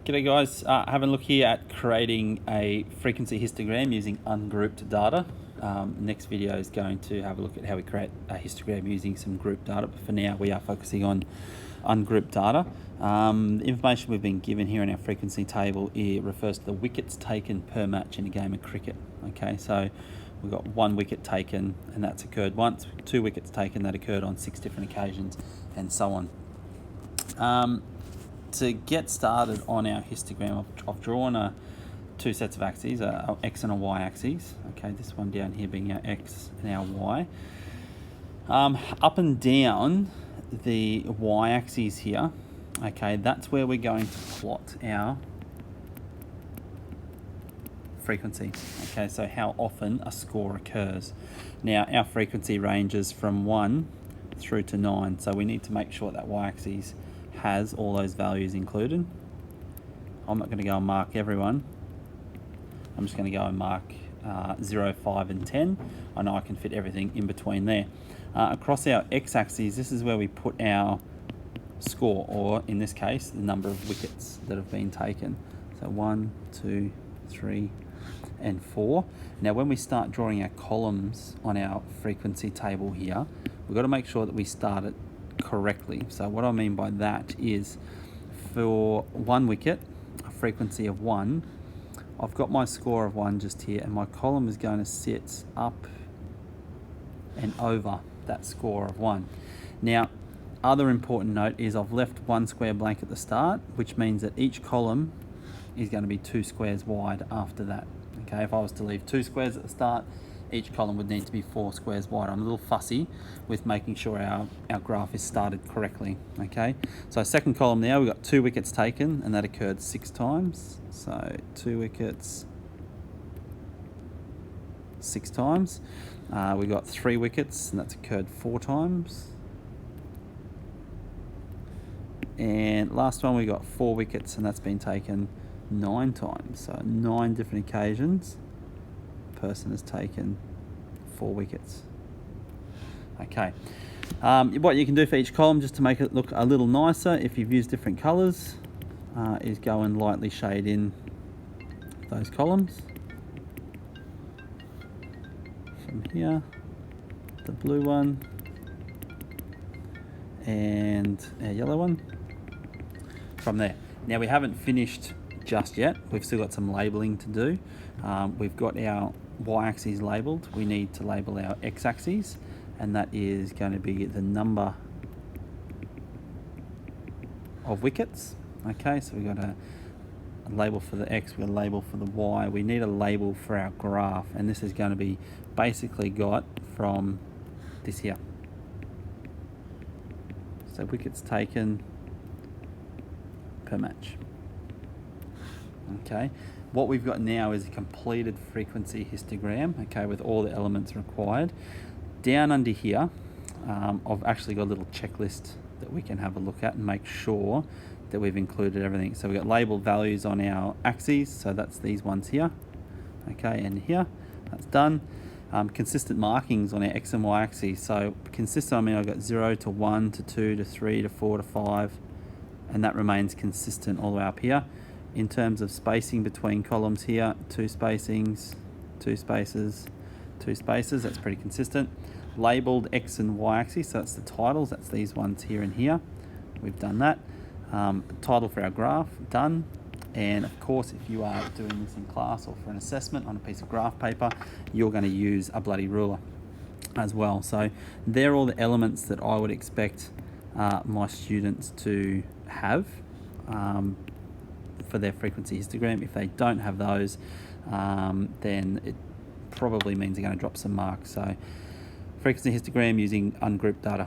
G'day guys, having a look here at creating a frequency histogram using ungrouped data. Next video is going to have a look at how we create a histogram using some grouped data, but for now we are focusing on ungrouped data. The information we've been given here in our frequency table refers to the wickets taken per match in a game of cricket. Okay, so we've got 1 wicket taken and that's occurred once, 2 wickets taken that occurred on 6 different occasions, and so on. To get started on our histogram, I've drawn two sets of axes, our x and a y axis. Okay, this one down here being our x and our y. Up and down the y axis here, okay, that's where we're going to plot our frequency. Okay, so how often a score occurs. Now, our frequency ranges from 1 through to 9, so we need to make sure that y axis has all those values included. I'm not going to go and mark everyone. I'm just going to go and mark 0, 5 and 10. I know I can fit everything in between there. Across our x-axis, this is where we put our score, or in this case, the number of wickets that have been taken. So 1, 2, 3 and 4. Now when we start drawing our columns on our frequency table here, we've got to make sure that we start it correctly. So what I mean by that is, for 1 wicket, a frequency of 1, I've got my score of 1 just here, and my column is going to sit up and over that score of 1. Now, other important note is I've left 1 square blank at the start, which means that each column is going to be 2 squares wide after that. Okay, if I was to leave 2 squares at the start, each column would need to be 4 squares wide. I'm a little fussy with making sure our graph is started correctly. Okay, so second column now, we've got 2 wickets taken, and that occurred 6 times. So 2 wickets, 6 times. We got 3 wickets, and that's occurred 4 times. And last one, we got 4 wickets, and that's been taken 9 times. So 9 different occasions. Person has taken 4 wickets. Okay, what you can do for each column, just to make it look a little nicer, if you've used different colors, is go and lightly shade in those columns. From here, the blue one and our yellow one from there. Now we haven't finished just yet. We've still got some labeling to do. We've got our y-axis labeled. We need to label our x-axis, and that is going to be the number of wickets. Okay, so we've got a label for the x, we've got a label for the y. We need a label for our graph, and this is going to be basically got from this here. So wickets taken per match. Okay, what we've got now is a completed frequency histogram, okay, with all the elements required. Down under here, I've actually got a little checklist that we can have a look at and make sure that we've included everything. So we've got labeled values on our axes, so that's these ones here, okay, and here, that's done. Consistent markings on our x and y axes. So consistent, I mean I've got 0 to 1 to 2 to 3 to 4 to 5, and that remains consistent all the way up here. In terms of spacing between columns here, 2 spacings, 2 spaces, 2 spaces, that's pretty consistent. Labeled x and y axis, so that's the titles, that's these ones here and here. We've done that. Title for our graph, done. And of course, if you are doing this in class or for an assessment on a piece of graph paper, you're going to use a bloody ruler as well. So they're all the elements that I would expect my students to have for their frequency histogram. If they don't have those, then it probably means they're going to drop some marks. So frequency histogram using ungrouped data.